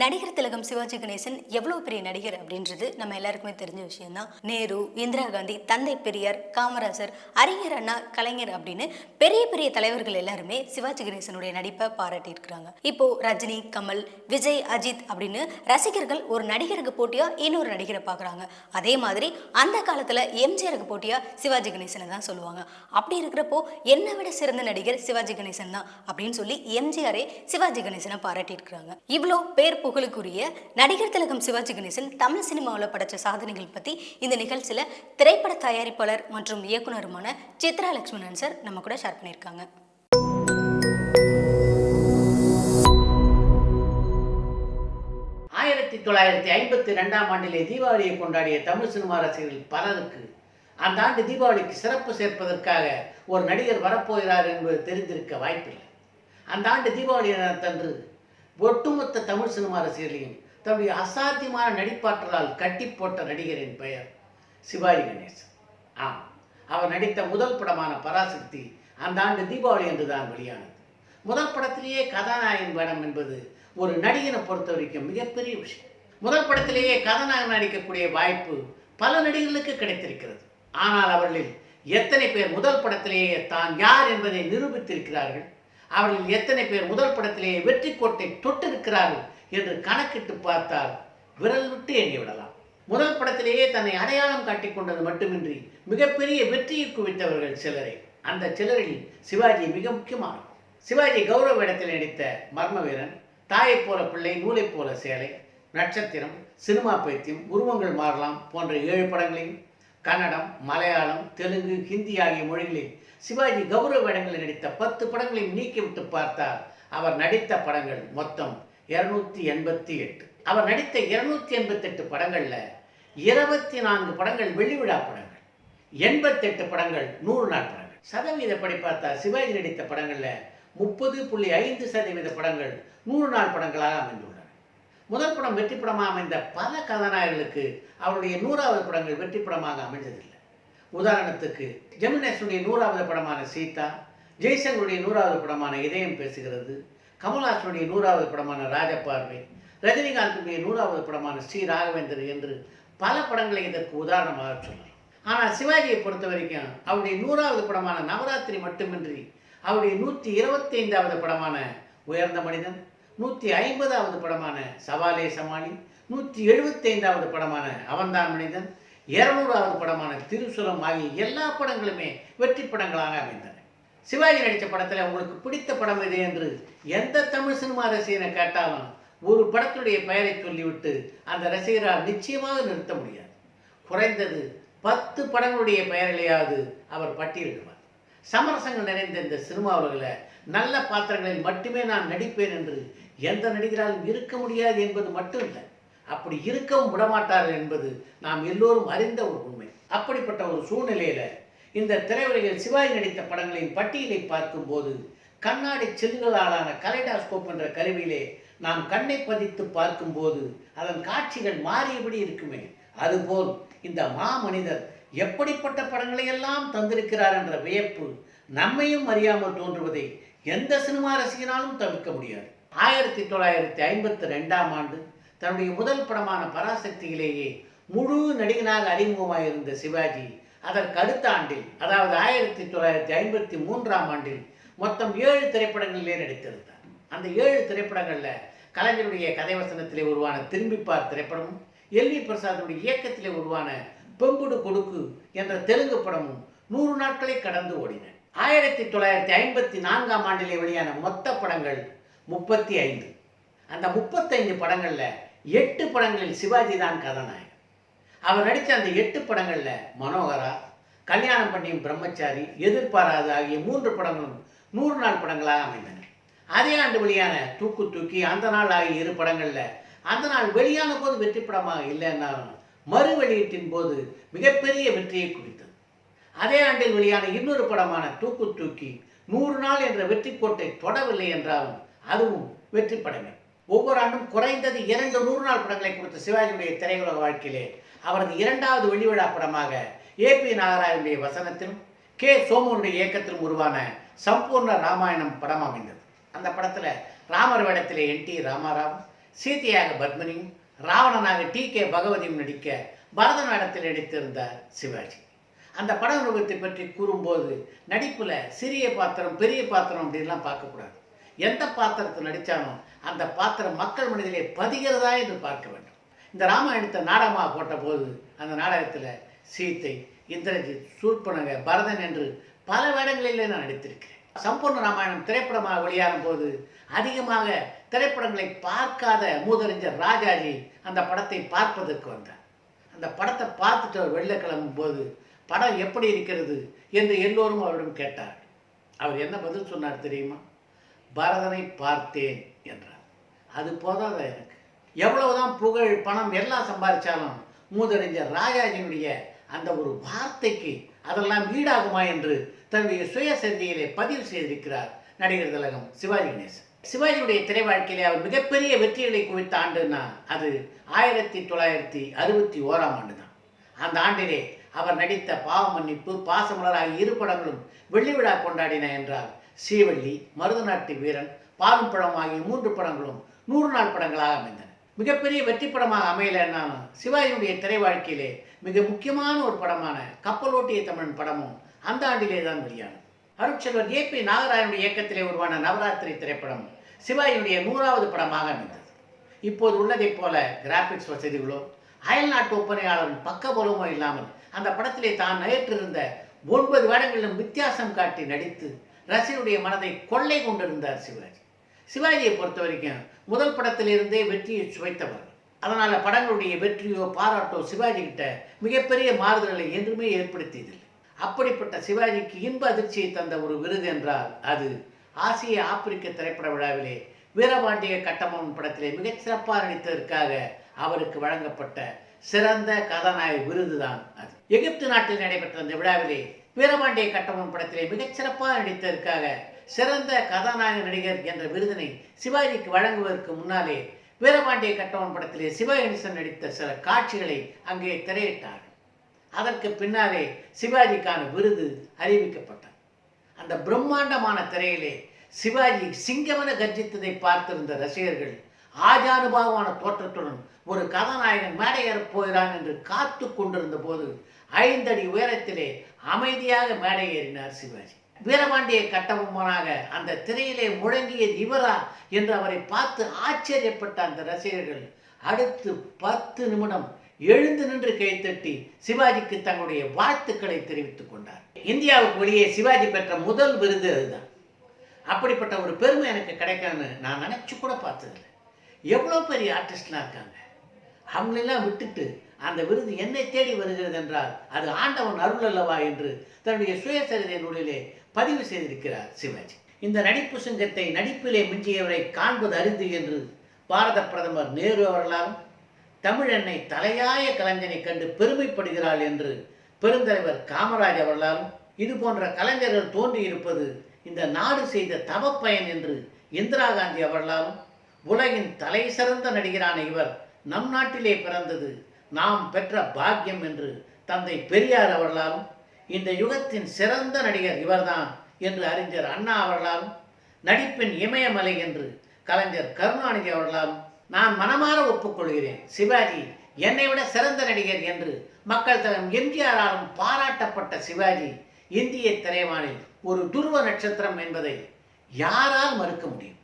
நடிகர் திலகம் சிவாஜி கணேசன் எவ்வளவு பெரிய நடிகர் அப்படின்றது நம்ம எல்லாருக்குமே தெரிஞ்ச விஷயம் தான். நேரு, இந்திரா காந்தி, தந்தை பெரியார், காமராஜர், அறிஞர் அண்ணா, கலைஞர் அப்படின்னு பெரிய பெரிய தலைவர்கள் எல்லாருமே சிவாஜி கணேசனுடைய நடிப்பை பாராட்டி இருக்கிறாங்க. இப்போ ரஜினி, கமல், விஜய், அஜித் அப்படின்னு ரசிகர்கள் ஒரு நடிகருக்கு போட்டியா இன்னொரு நடிகரை பாக்குறாங்க. அதே மாதிரி அந்த காலத்துல எம்ஜிஆருக்கு போட்டியா சிவாஜி கணேசனை தான் சொல்லுவாங்க. அப்படி இருக்கிறப்போ என்னை விட சிறந்த நடிகர் சிவாஜி கணேசன் தான் அப்படின்னு சொல்லி எம்ஜிஆரே சிவாஜி கணேசனை பாராட்டி இருக்கிறாங்க. இவ்வளோ பேர் புகழுக்குரிய நடிகர் திலகம் சிவாஜி கணேசன் தமிழ் சினிமாவில் படைச்ச சாதனைகள் பத்தி இந்த நிகழ்ச்சியில திரைப்பட தயாரிப்பாளர் மற்றும் இயக்குனருமான சித்ரா லட்சுமணன் சார் நம்ம கூட ஷேர் பண்ணியிருக்காங்க. 1952ஆம் ஆண்டிலே தீபாவளியை கொண்டாடிய தமிழ் சினிமா ரசிகர்கள் பலருக்கு அந்த ஆண்டு தீபாவளிக்கு சிறப்பு சேர்ப்பதற்காக ஒரு நடிகர் வரப்போகிறார் என்பது தெரிந்திருக்க வாய்ப்பில்லை. அந்த ஆண்டு தீபாவளி தினத்தன்று ஒட்டுமொத்த தமிழ் சினிமா ரசிகர்களையும் தன்னுடைய அசாத்தியமான நடிப்பாற்றலால் கட்டி போட்ட நடிகரின் பெயர் சிவாஜி கணேசன். ஆம், அவர் நடித்த முதல் படமான பராசக்தி அந்த ஆண்டு தீபாவளி என்று தான் வெளியானது. முதல் படத்திலேயே கதாநாயகன் வேடம் என்பது ஒரு நடிகனை பொறுத்த வரைக்கும் மிகப்பெரிய விஷயம். முதல் படத்திலேயே கதாநாயகன் நடிக்கக்கூடிய வாய்ப்பு பல நடிகர்களுக்கு கிடைத்திருக்கிறது. ஆனால் அவர்களில் எத்தனை பேர் முதல் படத்திலேயே தான் யார் என்பதை நிரூபித்திருக்கிறார்கள், அவர்கள் எத்தனை பேர் முதல் படத்திலேயே வெற்றி கோட்டை தொட்டிருக்கிறார்கள் என்று கணக்கிட்டு பார்த்தால் விரல் விட்டு எண்ணிவிடலாம். முதல் படத்திலேயே தன்னை அடையாளம் காட்டிக் கொண்டது மட்டுமின்றி மிகப்பெரிய வெற்றியை குவித்தவர்கள் சிலரே. அந்த சிலரில் சிவாஜி மிக முக்கியமானவர். சிவாஜி கௌரவ வேடத்தில் நடித்த மர்ம வீரன், தாயை போல பிள்ளை, நூலை போல சேலை, நட்சத்திரம், சினிமா பைத்தியம், உருவங்கள் மாறலாம் போன்ற 7 படங்களையும் கன்னடம், மலையாளம், தெலுங்கு, ஹிந்தி ஆகிய மொழிகளில் சிவாஜி கௌரவ வேடங்களில் நடித்த 10 படங்களையும் நீக்கிவிட்டு பார்த்தால் அவர் நடித்த படங்கள் மொத்தம் 288. அவர் நடித்த 288 படங்கள்ல 24 படங்கள் வெள்ளி விழா படங்கள், 88 படங்கள் 100 நாள் படங்கள். சதவீதப்படி பார்த்தா சிவாஜி நடித்த படங்கள்ல 30.5% படங்கள் 100 நாள் படங்களாக அமைந்துள்ளன. முதல் படம் வெற்றி படமாக அமைந்த பல கதாநாயகர்களுக்கு அவருடைய 100வது படங்கள் வெற்றி படமாக அமைந்ததில்லை. உதாரணத்துக்கு ஜெமினேஷனுடைய 100வது படமான சீதா, ஜெய்சங்கருடைய 100வது படமான இதயம் பேசுகிறது, கமல்ஹாசனுடைய 100வது படமான ராஜபார்வை, ரஜினிகாந்துடைய 100வது படமான ஸ்ரீ ராகவேந்தர் என்று பல படங்களை இதற்கு உதாரணமாக சொல்லலாம். ஆனால் சிவாஜியை பொறுத்த வரைக்கும் அவருடைய 100வது படமான நவராத்திரி மட்டுமின்றி அவருடைய 125வது படமான உயர்ந்த மனிதன், 150வது படமான சவாலே சமாளி, 175வது படமான அவன்தான் மனிதன், 200வது படமான திருசுரம் ஆகிய எல்லா படங்களுமே வெற்றி படங்களாக அமைந்தன. சிவாஜி நடித்த படத்தில் உங்களுக்கு பிடித்த படம் எது என்று எந்த தமிழ் சினிமா ரசிகனை கேட்டாலும் ஒரு படத்துடைய பெயரை சொல்லிவிட்டு அந்த ரசிகரால் நிச்சயமாக நிறுத்த முடியாது. குறைந்தது 10 படங்களுடைய பெயர்களையாவது அவர் பட்டியலிடுவார். சமரசங்கள் நிறைந்த இந்த சினிமா உலகில் நல்ல பாத்திரங்களில் மட்டுமே நான் நடிப்பேன் என்று எந்த நடிகராலும் இருக்க முடியாது என்பது மட்டும் இல்லை, அப்படி இருக்கவும் விடமாட்டார்கள் என்பது நாம் எல்லோரும் அறிந்த ஒரு உண்மை. அப்படிப்பட்ட ஒரு சூழ்நிலையில இந்த திரையுலகில் சிவாஜி நடித்த படங்களின் பட்டியலை பார்க்கும்போது கண்ணாடி சில்லுகளாலான கலைடாஸ்கோப் என்ற கருவியிலே நாம் கண்ணை பதித்து பார்க்கும்போது அதன் காட்சிகள் மாறியபடி இருக்குமே, அதுபோல் இந்த மாமனிதர் எப்படிப்பட்ட படங்களை எல்லாம் தந்திருக்கிறார் என்ற வியப்பு நம்மையும் அறியாமல் தோன்றுவதை எந்த சினிமா ரசிகனாலும் தவிர்க்க முடியாது. 1952ஆம் ஆண்டு தன்னுடைய முதல் படமான பராசக்தியிலேயே முழு நடிகனாக அறிமுகமாயிருந்த சிவாஜி அதற்கு அடுத்த ஆண்டில், அதாவது 1953ஆம் ஆண்டில் மொத்தம் 7 திரைப்படங்களிலே நடித்திருந்தார். அந்த 7 திரைப்படங்களில் கலைஞருடைய கதைவசனத்திலே உருவான திரும்பிப்பார் திரைப்படமும், எல்வி பிரசாதுடைய இயக்கத்திலே உருவான பெம்புடு கொடுக்கு என்ற தெலுங்கு படமும் 100 நாட்களை கடந்து ஓடின. 1954ஆம் ஆண்டிலே வெளியான மொத்த படங்கள் 35. அந்த 35 படங்களில் 8 படங்களில் சிவாஜி தான் கதாநாயகன். அவர் நடித்த அந்த 8 படங்களில் மனோகரா, கல்யாணம் பண்ணியும் பிரம்மச்சாரி, எதிர்பாராது ஆகிய 3 படங்களும் 100 நாள் படங்களாக அமைந்தன. அதே ஆண்டு வெளியான தூக்கு தூக்கி, அந்த நாள் ஆகிய 2 படங்களில் அந்த நாள் வெளியான போது வெற்றி படமாக இல்லைன்னாலும் மறு வெளியீட்டின் போது மிகப்பெரிய வெற்றியை குவித்தது. அதே ஆண்டில் வெளியான இன்னொரு படமான தூக்கு தூக்கி 100 நாள் என்ற வெற்றி கோட்டை தொடவில்லை என்றாலும் அதுவும் வெற்றி படமே. ஒவ்வொரு ஆண்டும் குறைந்தது 2 100 நாள் படங்களை கொடுத்த சிவாஜியுடைய திரையுலக வாழ்க்கையிலே அவரது 2வது வெள்ளிவிழா படமாக ஏபி நாகராஜனுடைய வசனத்திலும் கே சோமனுடைய இயக்கத்திலும் உருவான சம்பூர்ண ராமாயணம் படம் அமைந்தது. அந்த படத்தில் ராமர் வேடத்திலே என் டி ராமாராவ், சீதையாக பத்மினியும் ராவணனாக டி.கே. பகவதியும் நடிக்க பரத நாடத்தில் நடித்திருந்தார் சிவாஜி. அந்த பட அனுபவத்தை பற்றி கூறும்போது நடிப்பில் சிறிய பாத்திரம் பெரிய பாத்திரம் அப்படின்லாம் பார்க்கக்கூடாது. எந்த பாத்திரத்தை நடித்தாலும் அந்த பாத்திரம் மக்கள் மனதிலே பதிகிறதா என்று பார்க்க வேண்டும். இந்த ராமாயணத்தை நாடகமாக போட்ட போது அந்த நாடகத்தில் சீத்தை, இந்திரஜித், சூர்பனக, பரதன் என்று பல வேடங்களிலே நான் நடித்திருக்கிறேன். சம்பூர்ண ராமாயணம் திரைப்படமாக வெளியான போது அதிகமாக திரைப்படங்களை பார்க்காத மூதறிஞர் ராஜாஜி அந்த படத்தை பார்ப்பதற்கு வந்தார். அந்த படத்தை பார்த்துட்டு அவர் வெளில கிளம்பும் போது படம் எப்படி இருக்கிறது என்று எல்லோரும் அவரிடம் கேட்டார். அவர் என்ன பதில் சொன்னார் தெரியுமா? பரதனை பார்த்தேன் என்றார். அது போதாத எனக்கு எவ்வளவுதான் புகழ் பணம் எல்லாம் சம்பாதிச்சாலும் மூதறிஞர் ராஜாஜியினுடைய அந்த ஒரு வார்த்தைக்கு அதெல்லாம் ஈடாகுமா என்று தன்னுடைய சுயசரிதையிலே பதிவு செய்திருக்கிறார் நடிகர் திலகம் சிவாஜி கணேசன். சிவாஜியுடைய திரை வாழ்க்கையிலே அவர் மிகப்பெரிய வெற்றிகளை குவித்த ஆண்டுன்னா அது 1961 ஆண்டு தான். அந்த ஆண்டிலே அவர் நடித்த பாவ மன்னிப்பு, பாசமலர் ஆகிய 2 படங்களும் வெள்ளி விழா கொண்டாடின என்றால் ஸ்ரீவள்ளி, மருதநாட்டு வீரன், பாலும் பழம் ஆகிய 3 படங்களும் 100 நாள் படங்களாக அமைந்தன. மிகப்பெரிய வெற்றி படமாக அமையலைன்னாலும் சிவாஜியுடைய திரை வாழ்க்கையிலே மிக முக்கியமான ஒரு படமான கப்பலோட்டிய தமிழன் படமும் அந்த ஆண்டிலே தான் வெளியானது. அருட்செல்வர் ஏ.பி. நாகராஜனுடைய இயக்கத்திலே உருவான நவராத்திரி திரைப்படம் சிவாஜியுடைய 100வது படமாக அமைந்தது. இப்போது உள்ளதைப் போல கிராபிக்ஸ் வசதிகளோ அயல் நாட்டு ஒப்பனையாளரின் பக்கபலமோ இல்லாமல் அந்த படத்திலே தான் நேற்றிருந்த 9 வேடங்களிலும் வித்தியாசம் காட்டி நடித்து ரசிகருடைய மனதை கொள்ளை கொண்டிருந்தார் சிவாஜி. சிவாஜியை பொறுத்த வரைக்கும் முதல் படத்திலிருந்தே வெற்றியை சுவைத்தவர். அதனால் படங்களுடைய வெற்றியோ பாராட்டோ சிவாஜி கிட்ட மிகப்பெரிய மாறுதல்களை என்றுமே ஏற்படுத்தியதில்லை. அப்படிப்பட்ட சிவாஜிக்கு இன்ப அதிர்ச்சியை தந்த ஒரு விருது என்றால் அது ஆசிய ஆப்பிரிக்க திரைப்பட விழாவிலே வீரபாண்டிய கட்டபொம்மன் படத்திலே மிகச் சிறப்பாக நடித்ததற்காக அவருக்கு வழங்கப்பட்ட சிறந்த கதாநாயக விருது தான் அது. எகிப்து நாட்டில் நடைபெற்ற அந்த விழாவிலே வீரபாண்டிய கட்டபொம்மன் படத்திலே மிகச் சிறப்பாக நடித்ததற்காக சிறந்த கதாநாயக நடிகர் என்ற விருதினை சிவாஜிக்கு வழங்குவதற்கு முன்னாலே வீரபாண்டிய கட்டபொம்மன் படத்திலே சிவாஜி கணேசன் நடித்த சில காட்சிகளை அங்கே திரையிட்டார். அதற்கு பின்னாலே சிவாஜிக்கான விருது அறிவிக்கப்பட்டது. அந்த பிரம்மாண்டமான திரையிலே சிவாஜி சிங்கமென கர்ஜித்ததை பார்த்திருந்த ரசிகர்கள் ஆஜானுபாவான தோற்றத்துடன் ஒரு கதாநாயகன் மேடையேறப் போகிறான் என்று காத்து கொண்டிருந்த போது 5 அடி உயரத்திலே அமைதியாக மேடை ஏறினார் சிவாஜி. வீரபாண்டிய கட்டபொம்மனாக அந்த திரையிலே முழங்கியது இவரா என்று அவரை பார்த்து ஆச்சரியப்பட்ட அந்த ரசிகர்கள் அடுத்து 10 நிமிடம் எழுந்து நின்று கைத்தட்டி சிவாஜிக்கு தங்களுடைய வாழ்த்துக்களை தெரிவித்துக் கொண்டார். இந்தியாவுக்கு வெளியே சிவாஜி பெற்ற முதல் விருது அதுதான். அப்படிப்பட்ட ஒரு பெருமை எனக்கு கிடைக்கும்னு நான் நினைச்சு கூட பார்த்ததில்லை. எவ்வளோ பெரிய ஆர்டிஸ்ட்லாம் இருக்காங்க, அவங்களெல்லாம் விட்டுட்டு அந்த விருது என்னை தேடி வருகிறது என்றால் அது ஆண்டவன் அருள் அல்லவா என்று தன்னுடைய சுயசரிதை நூலிலே பதிவு செய்திருக்கிறார் சிவாஜி. இந்த நடிப்பு சிங்கத்தை நடிப்பிலே மிஞ்சியவரை காண்பது அரிது என்று பாரத பிரதமர் நேரு அவர்களாலும் தமிழெண்ணை தலையாய கலைஞனை கண்டு பெருமைப்படுகிறாள் என்று பெருந்தலைவர் காமராஜ் அவர்களாலும் இது போன்ற கலைஞர்கள் தோன்றியிருப்பது இந்த நாடு செய்த தவப்பயன் என்று இந்திரா காந்தி அவர்களாலும் உலகின் தலை சிறந்த நடிகரான இவர் நம் நாட்டிலே பிறந்தது நாம் பெற்ற பாக்கியம் என்று தந்தை பெரியார் அவர்களாலும் இந்த யுகத்தின் சிறந்த நடிகர் இவர்தான் என்று அறிஞர் அண்ணா அவர்களாலும் நடிப்பின் இமயமலை என்று கலைஞர் கருணாநிதி அவர்களாலும் நான் மனமாற ஒப்புக்கொள்கிறேன். சிவாஜி என்னை விட சிறந்த நடிகர் என்று மக்கள் தலைவர் எம்ஜிஆராலும் பாராட்டப்பட்ட சிவாஜி இந்திய திரைவானில் ஒரு துருவ நட்சத்திரம் என்பதை யாரால் மறுக்க முடியும்?